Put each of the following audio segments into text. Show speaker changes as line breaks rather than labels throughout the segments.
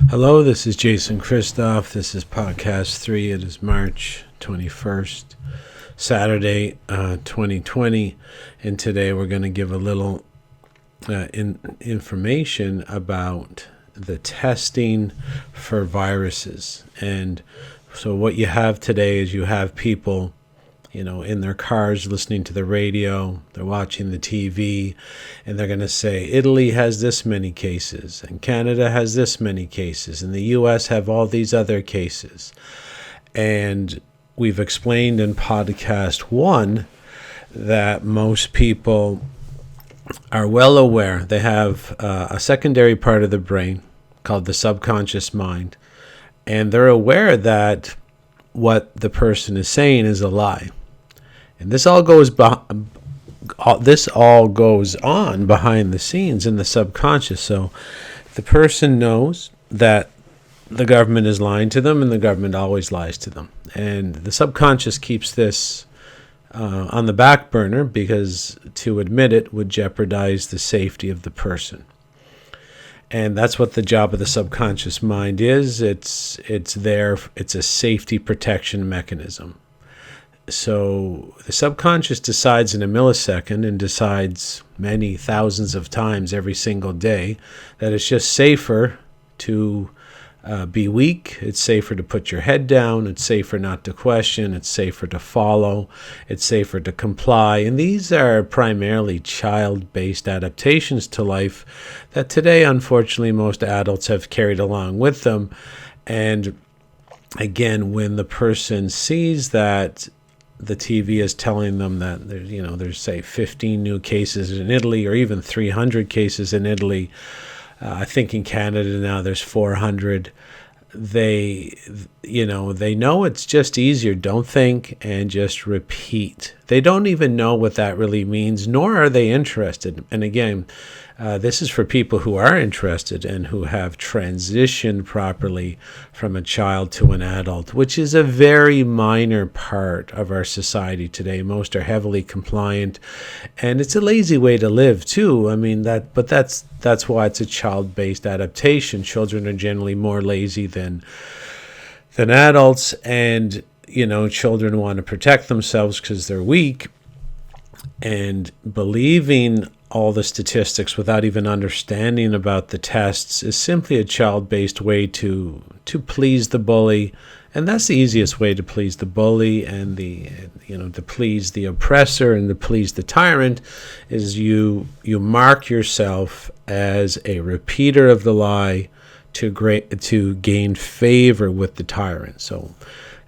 Hello, this is Jason Chrsitoff. This is podcast 3. It is March 21st, Saturday, 2020. And today we're going to give a little information about the testing for viruses. And so what you have today is you have people in their cars listening to the radio, they're watching the TV, and they're going to say, Italy has this many cases, and Canada has this many cases, and the U.S. have all these other cases. And we've explained in podcast 1 that most people are well aware. They have a secondary part of the brain called the subconscious mind, and they're aware that what the person is saying is a lie. And this all goes on behind the scenes in the subconscious. So the person knows that the government is lying to them, and the government always lies to them. And the subconscious keeps this on the back burner because to admit it would jeopardize the safety of the person. And that's what the job of the subconscious mind is. It's a safety protection mechanism. So the subconscious decides in a millisecond and decides many thousands of times every single day that it's just safer to be weak. It's safer to put your head down. It's safer not to question. It's safer to follow. It's safer to comply. And these are primarily child-based adaptations to life that today, unfortunately, most adults have carried along with them. And again, when the person sees that the TV is telling them that there's say 15 new cases in Italy, or even 300 cases in Italy. I think in Canada now there's 400. They know it's just easier. Don't think and just repeat. They don't even know what that really means, nor are they interested. And again, this is for people who are interested and who have transitioned properly from a child to an adult, which is a very minor part of our society today. Most are heavily compliant, and it's a lazy way to live too. But that's why it's a child-based adaptation. Children are generally more lazy than adults, and children want to protect themselves because they're weak, and believing all the statistics without even understanding about the tests is simply a child-based way to please the bully. And that's the easiest way to please the bully and to please the oppressor and to please the tyrant is you mark yourself as a repeater of the lie to gain favor with the tyrant. So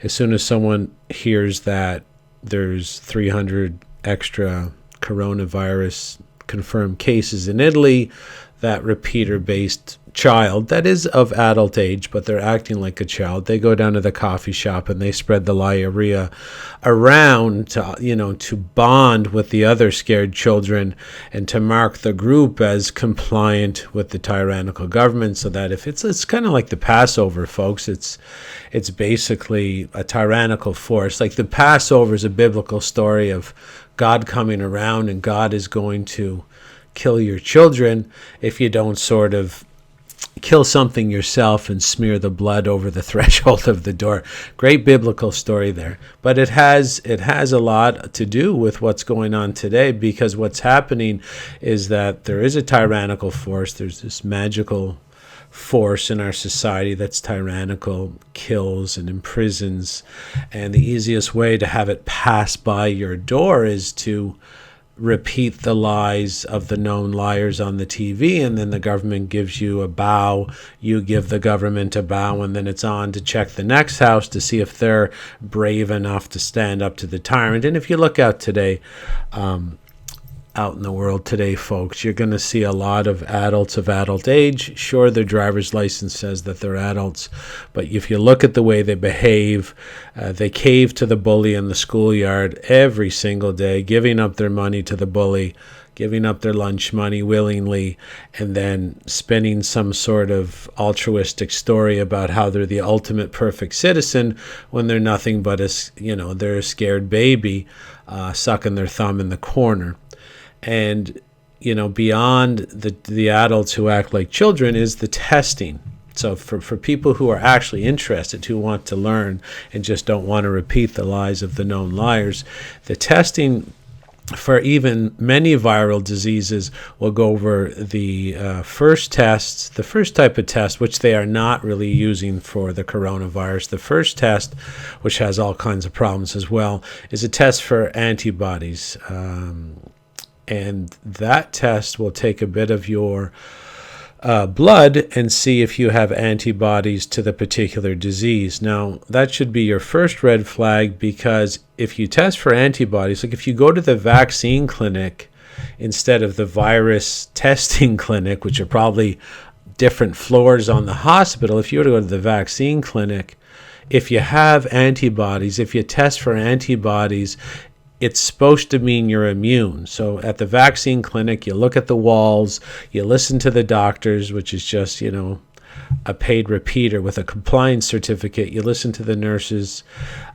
as soon as someone hears that there's 300 extra coronavirus confirmed cases in Italy, that repeater-based child that is of adult age, but they're acting like a child, they go down to the coffee shop and they spread the diarrhea around to bond with the other scared children and to mark the group as compliant with the tyrannical government. So that if it's kind of like the Passover, folks, it's basically a tyrannical force. Like the Passover is a biblical story of God coming around, and God is going to kill your children if you don't sort of kill something yourself and smear the blood over the threshold of the door. Great biblical story there. But it has a lot to do with what's going on today, because what's happening is that there is a tyrannical force. There's this magical force in our society that's tyrannical, kills and imprisons. And the easiest way to have it pass by your door is to repeat the lies of the known liars on the TV, and then the government gives you a bow, you give the government a bow, and then it's on to check the next house to see if they're brave enough to stand up to the tyrant. And if you look out today, out in the world today, folks, you're going to see a lot of adults of adult age. Sure, their driver's license says that they're adults, but if you look at the way they behave, they cave to the bully in the schoolyard every single day, giving up their money to the bully, giving up their lunch money willingly, and then spinning some sort of altruistic story about how they're the ultimate perfect citizen when they're nothing but they're a scared baby sucking their thumb in the corner. And beyond the adults who act like children is the testing. So for people who are actually interested, who want to learn and just don't want to repeat the lies of the known liars, the testing for even many viral diseases will go over the first tests, the first type of test, which they are not really using for the coronavirus. The first test, which has all kinds of problems as well, is a test for antibodies. And that test will take a bit of your blood and see if you have antibodies to the particular disease. Now, that should be your first red flag, because if you test for antibodies, like if you go to the vaccine clinic instead of the virus testing clinic, which are probably different floors on the hospital, if you were to go to the vaccine clinic, if you have antibodies, if you test for antibodies, it's supposed to mean you're immune. So at the vaccine clinic, you look at the walls, you listen to the doctors, which is just, a paid repeater with a compliance certificate. You listen to the nurses,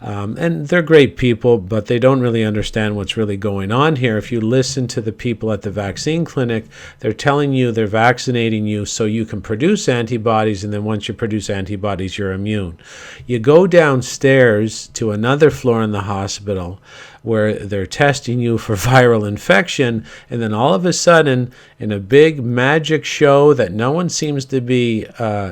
and they're great people, but they don't really understand what's really going on here. If you listen to the people at the vaccine clinic, they're telling you they're vaccinating you so you can produce antibodies, and then once you produce antibodies, you're immune. You go downstairs to another floor in the hospital where they're testing you for viral infection, and then all of a sudden, in a big magic show that no one seems to be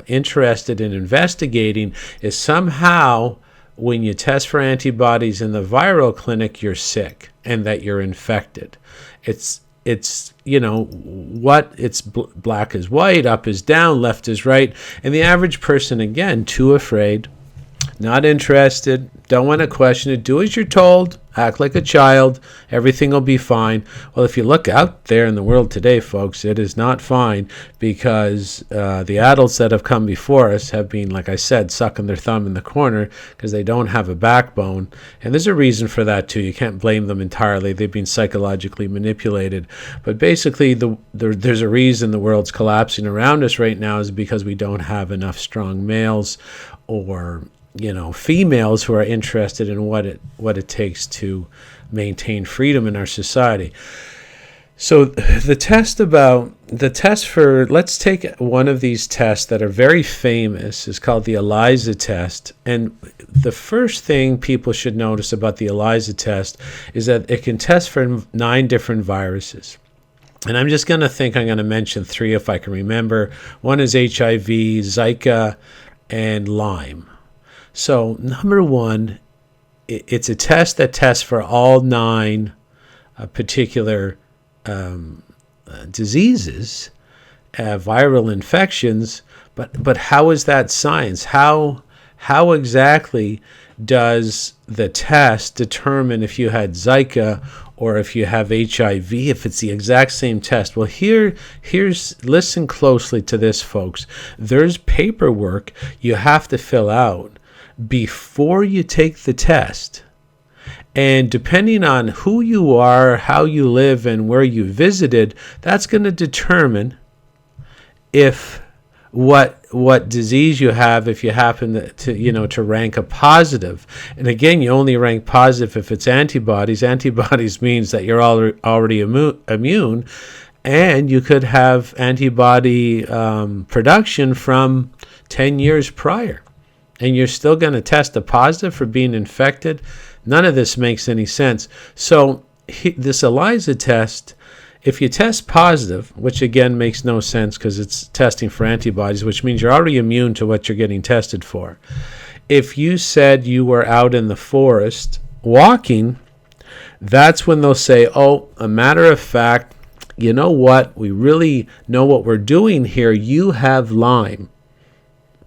interested in investigating, is somehow when you test for antibodies in the viral clinic, you're sick and that you're infected. It's black is white, up is down, left is right, and the average person, again, too afraid, not interested, don't want to question it, do as you're told, act like a child, everything will be fine. Well, if you look out there in the world today, folks, it is not fine, because the adults that have come before us have been, like I said, sucking their thumb in the corner because they don't have a backbone. And there's a reason for that, too. You can't blame them entirely. They've been psychologically manipulated. But basically, there's a reason the world's collapsing around us right now, is because we don't have enough strong males or females who are interested in what it takes to maintain freedom in our society. So the test for, let's take one of these tests that are very famous, is called the ELISA test. And the first thing people should notice about the ELISA test is that it can test for 9 different viruses. And I'm just going to mention 3 if I can remember. One is HIV, Zika, and Lyme. So number 1, it's a test that tests for all 9 particular diseases, viral infections. But how is that science? How exactly does the test determine if you had Zika or if you have HIV, if it's the exact same test? Well, here's listen closely to this, folks. There's paperwork you have to fill out before you take the test. And depending on who you are, how you live, and where you visited, that's going to determine if what disease you have, if you happen to rank a positive. And again, you only rank positive if it's antibodies. Antibodies means that you're already immune, and you could have antibody production from 10 years prior. And you're still going to test a positive for being infected. None of this makes any sense. So this ELISA test, if you test positive, which again makes no sense because it's testing for antibodies, which means you're already immune to what you're getting tested for. If you said you were out in the forest walking, that's when they'll say, oh, a matter of fact, you know what? We really know what we're doing here. You have Lyme,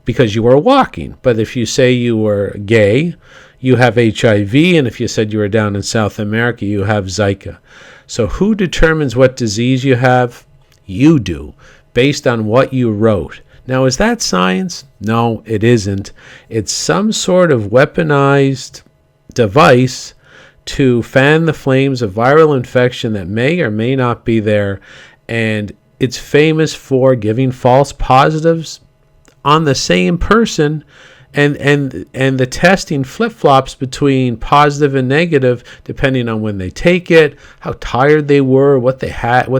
because you were walking. But if you say you were gay, you have HIV, and if you said you were down in South America, you have Zika. So who determines what disease you have? You do, based on what you wrote. Now, is that science? No, it isn't. It's some sort of weaponized device to fan the flames of viral infection that may or may not be there, and it's famous for giving false positives on the same person, and the testing flip-flops between positive and negative depending on when they take it, how tired they were, what they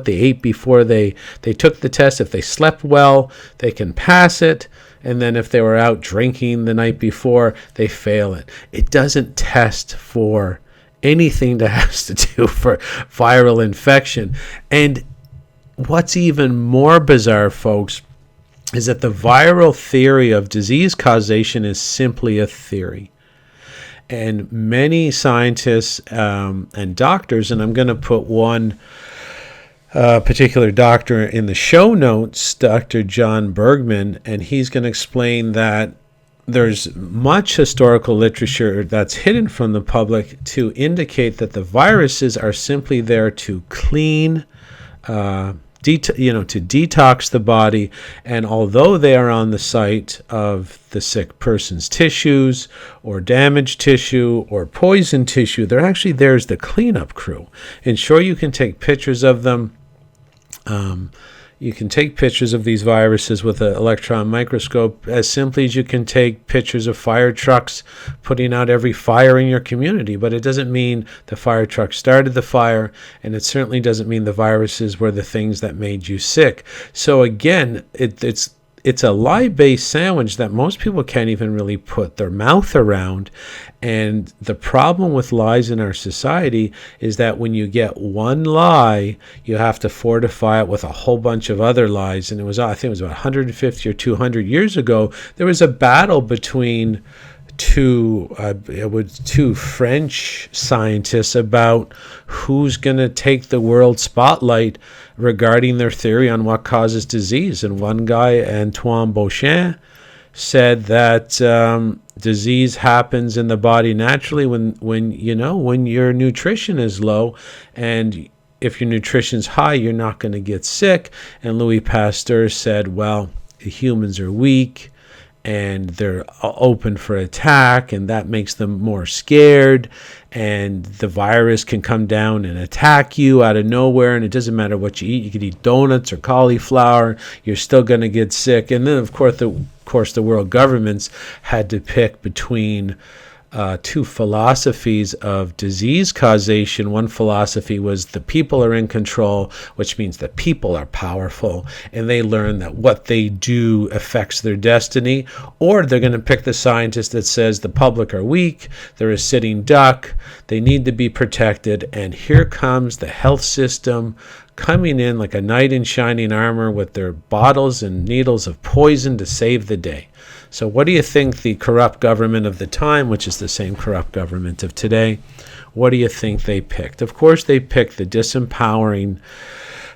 ate before they took the test. If they slept well, they can pass it. And then if they were out drinking the night before, they fail it. It doesn't test for anything that has to do for viral infection. And what's even more bizarre, folks, is that the viral theory of disease causation is simply a theory. And many scientists and doctors, and I'm going to put one particular doctor in the show notes, Dr. John Bergman, and he's going to explain that there's much historical literature that's hidden from the public to indicate that the viruses are simply there to clean, to detox the body, and although they are on the site of the sick person's tissues or damaged tissue or poisoned tissue, they're actually there as the cleanup crew. And sure, you can take pictures of them. You can take pictures of these viruses with an electron microscope as simply as you can take pictures of fire trucks putting out every fire in your community. But it doesn't mean the fire truck started the fire, and it certainly doesn't mean the viruses were the things that made you sick. So again, it's a lie-based sandwich that most people can't even really put their mouth around. And the problem with lies in our society is that when you get one lie, you have to fortify it with a whole bunch of other lies. And I think it was about 150 or 200 years ago, there was a battle between two French scientists about who's going to take the world spotlight regarding their theory on what causes disease. And one guy, Antoine Beauchamp, said that disease happens in the body naturally when your nutrition is low, and if your nutrition's high, you're not going to get sick. And Louis Pasteur said, well, humans are weak and they're open for attack, and that makes them more scared, and the virus can come down and attack you out of nowhere, and it doesn't matter what you eat. You could eat donuts or cauliflower, you're still going to get sick. And then of course the world governments had to pick between two philosophies of disease causation. One philosophy was the people are in control, which means the people are powerful, and they learn that what they do affects their destiny. Or they're going to pick the scientist that says the public are weak, they're a sitting duck, they need to be protected, and here comes the health system coming in like a knight in shining armor with their bottles and needles of poison to save the day. So what do you think the corrupt government of the time, which is the same corrupt government of today, what do you think they picked? Of course, they picked the disempowering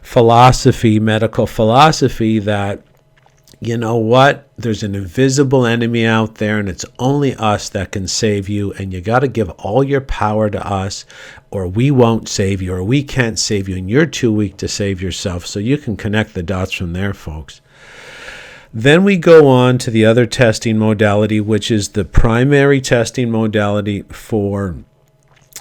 philosophy, medical philosophy, that, you know what, there's an invisible enemy out there, and it's only us that can save you, and you got to give all your power to us, or we won't save you, or we can't save you, and you're too weak to save yourself. So you can connect the dots from there, folks. Then we go on to the other testing modality, which is the primary testing modality for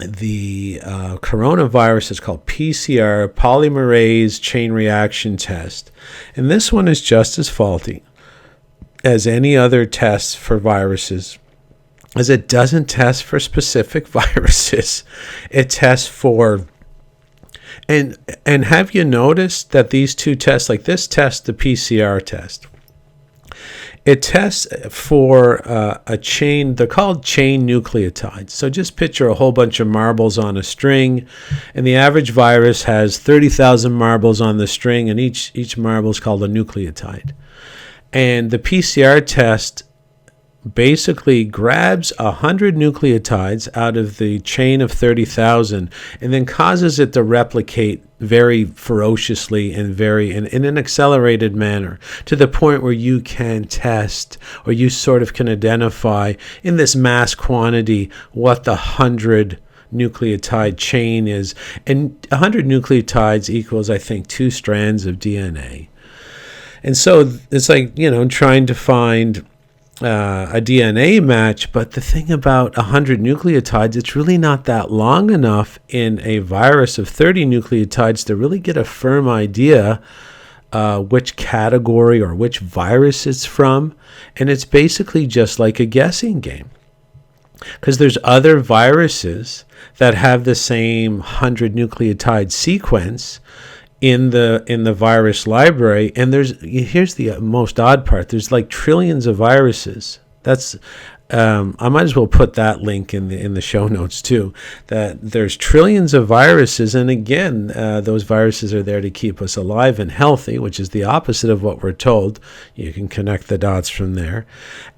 the coronavirus. Is called PCR, polymerase chain reaction test. And this one is just as faulty as any other tests for viruses, as it doesn't test for specific viruses. It tests for... And have you noticed that these two tests, like this test, the PCR test, it tests for a chain, they're called chain nucleotides. So just picture a whole bunch of marbles on a string, and the average virus has 30,000 marbles on the string, and each marble is called a nucleotide. And the PCR test basically grabs 100 nucleotides out of the chain of 30,000 and then causes it to replicate very ferociously and in an accelerated manner, to the point where you can test, or you sort of can identify in this mass quantity what the 100 nucleotide chain is. And 100 nucleotides equals, I think, 2 strands of DNA. And so it's like, trying to find a DNA match. But the thing about 100 nucleotides, it's really not that long enough in a virus of 30 nucleotides to really get a firm idea which category or which virus it's from. And it's basically just like a guessing game, because there's other viruses that have the same 100 nucleotide sequence in the virus library. And here's the most odd part. There's like trillions of viruses. That's I might as well put that link in the show notes too. That there's trillions of viruses, and again, those viruses are there to keep us alive and healthy, which is the opposite of what we're told. You can connect the dots from there,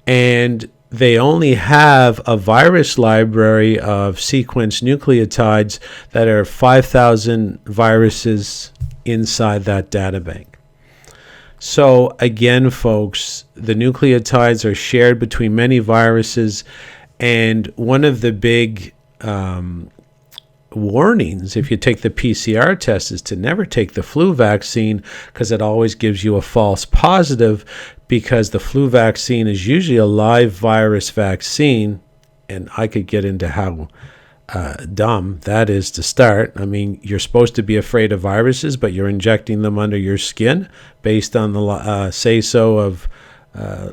and they only have a virus library of sequenced nucleotides that are 5,000 viruses inside that data bank. So again, folks, the nucleotides are shared between many viruses, and one of the big warnings if you take the PCR test is to never take the flu vaccine, because it always gives you a false positive, because the flu vaccine is usually a live virus vaccine, and I could get into how dumb that is to start. I mean, you're supposed to be afraid of viruses, but you're injecting them under your skin based on the say-so of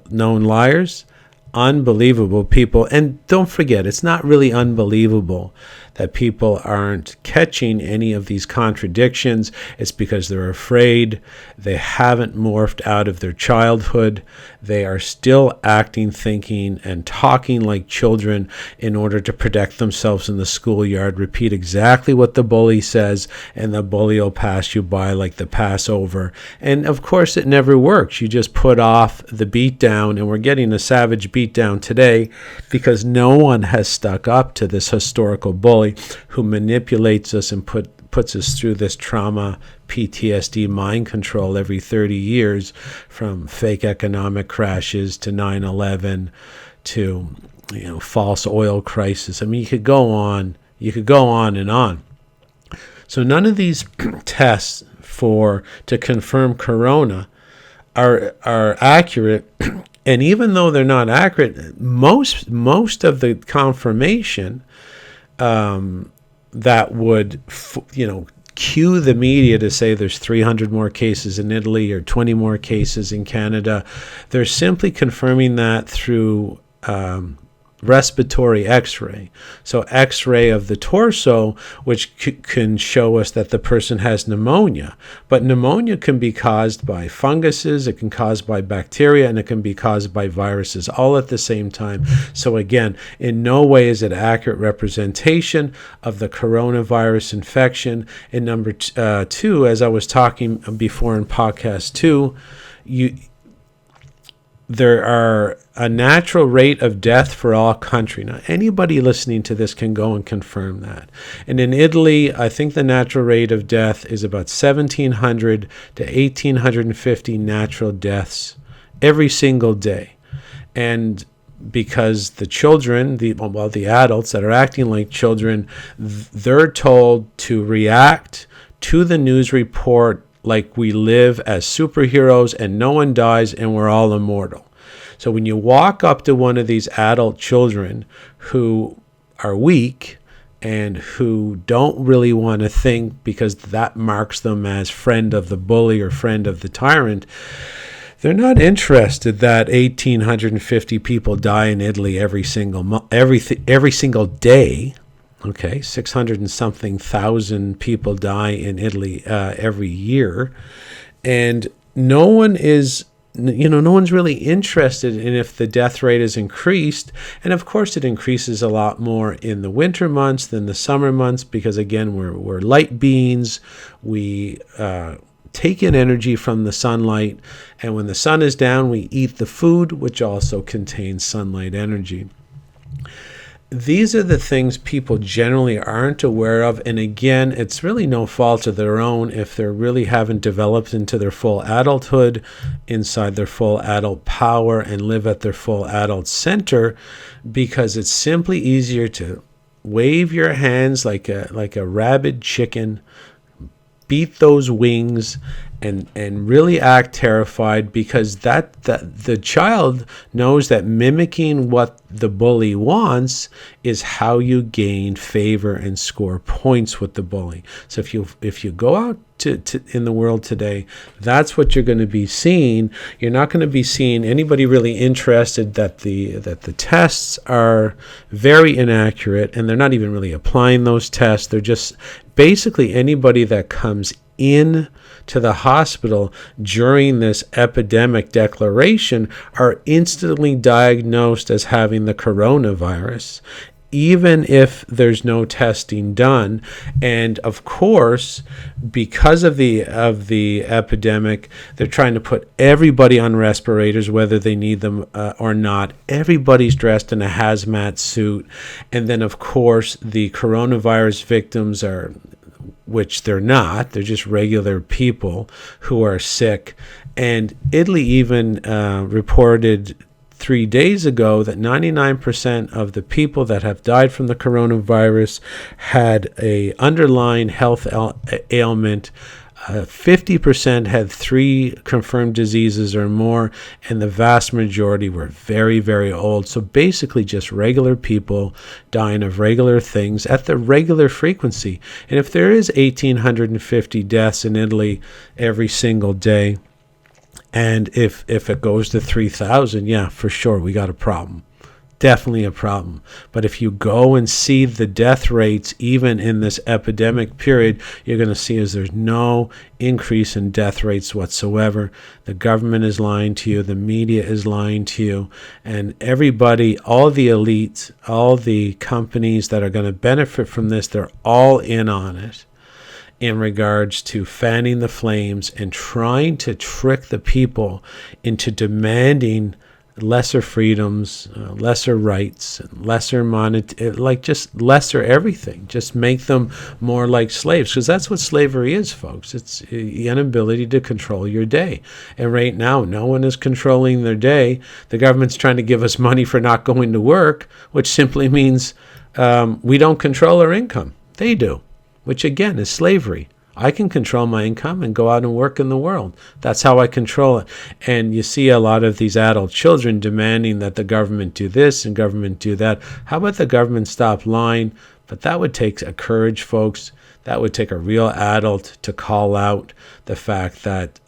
known liars. Unbelievable, people. And don't forget, it's not really unbelievable that people aren't catching any of these contradictions. It's because they're afraid. They haven't morphed out of their childhood. They are still acting, thinking, and talking like children in order to protect themselves in the schoolyard. Repeat exactly what the bully says, and the bully will pass you by like the Passover. And of course, it never works. You just put off the beatdown, and we're getting a savage beatdown today because no one has stuck up to this historical bully who manipulates us and puts us through this trauma, PTSD, mind control every 30 years, from fake economic crashes to 9/11 to false oil crisis. I mean, you could go on and on. So none of these tests to confirm corona are accurate. And even though they're not accurate, most of the confirmation that would, cue the media to say there's 300 more cases in Italy or 20 more cases in Canada, they're simply confirming that through respiratory x-ray. So x-ray of the torso, which can show us that the person has pneumonia. But pneumonia can be caused by funguses, it can be caused by bacteria, and it can be caused by viruses all at the same time. So again, in no way is it accurate representation of the coronavirus infection. And number two, as I was talking before in podcast 2, there are a natural rate of death for all country. Now, anybody listening to this can go and confirm that. And in Italy, I think the natural rate of death is about 1,700 to 1,850 natural deaths every single day. And because the children, the adults that are acting like children, they're told to react to the news report like we live as superheroes and no one dies and we're all immortal. So when you walk up to one of these adult children who are weak and who don't really want to think because that marks them as friend of the bully or friend of the tyrant, they're not interested that 1,850 people die in Italy every single day. Okay, 600 and something thousand people die in Italy every year, and no one's really interested in if the death rate is increased. And of course, it increases a lot more in the winter months than the summer months because again, we're light beings. We take in energy from the sunlight, and when the sun is down, we eat the food, which also contains sunlight energy. These are the things people generally aren't aware of. And again, it's really no fault of their own if they really haven't developed into their full adulthood, inside their full adult power, and live at their full adult center, because it's simply easier to wave your hands like a rabid chicken, beat those wings, and really act terrified, because that the child knows that mimicking what the bully wants is how you gain favor and score points with the bully. So if you go out to in the world today, that's what you're going to be seeing. You're not going to be seeing anybody really interested that the tests are very inaccurate, and they're not even really applying those tests. They're just basically anybody that comes in to the hospital during this epidemic declaration are instantly diagnosed as having the coronavirus, even if there's no testing done. And of course, because of the epidemic, they're trying to put everybody on respirators, whether they need them or not. Everybody's dressed in a hazmat suit. And then, of course, the coronavirus victims are, which they're not, they're just regular people who are sick. And Italy even reported 3 days ago that 99% of the people that have died from the coronavirus had a underlying health ailment. 50% had 3 confirmed diseases or more, and the vast majority were very, very old. So basically just regular people dying of regular things at the regular frequency. And if there is 1,850 deaths in Italy every single day, and if it goes to 3,000, yeah, for sure, we got a problem. Definitely a problem. But if you go and see the death rates, even in this epidemic period, you're going to see is there's no increase in death rates whatsoever. The government is lying to you. The media is lying to you. And everybody, all the elites, all the companies that are going to benefit from this, they're all in on it, in regards to fanning the flames and trying to trick the people into demanding lesser freedoms, lesser rights, lesser just lesser everything. Just make them more like slaves, because that's what slavery is, folks. It's the inability to control your day. And right now, no one is controlling their day. The government's trying to give us money for not going to work, which simply means we don't control our income. They do, which again is slavery. I can control my income and go out and work in the world. That's how I control it. And you see a lot of these adult children demanding that the government do this and government do that. How about the government stop lying? But that would take a courage, folks. That would take a real adult to call out the fact that,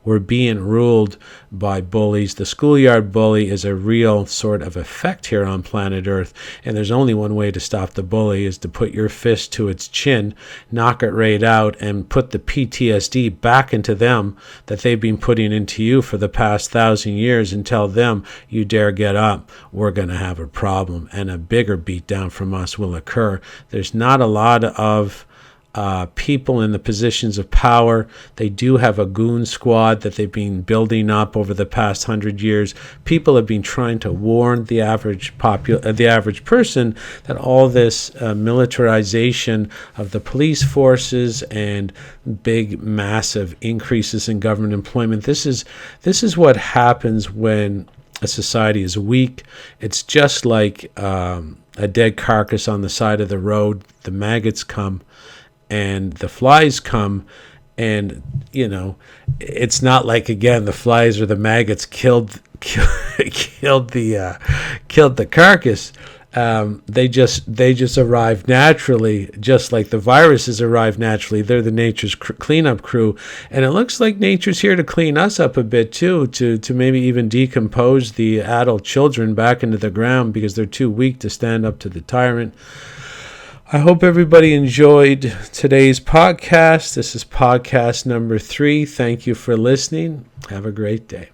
we're being ruled by bullies. The schoolyard bully is a real sort of effect here on planet Earth, and there's only one way to stop the bully, is to put your fist to its chin, knock it right out, and put the PTSD back into them that they've been putting into you for the past 1,000 years, and tell them, you dare get up, we're going to have a problem, and a bigger beatdown from us will occur. There's not a lot of people in the positions of power. They do have a goon squad that they've been building up over the past 100 years. People have been trying to warn the average person that all this militarization of the police forces and big, massive increases in government employment. This is what happens when a society is weak. It's just like a dead carcass on the side of the road. The maggots come and the flies come, and it's not like, again, the flies or the maggots killed the carcass. They just arrive naturally, just like the viruses arrive naturally. They're the nature's cleanup crew, and it looks like nature's here to clean us up a bit too, to maybe even decompose the adult children back into the ground because they're too weak to stand up to the tyrant. I hope everybody enjoyed today's podcast. This is podcast number 3. Thank you for listening. Have a great day.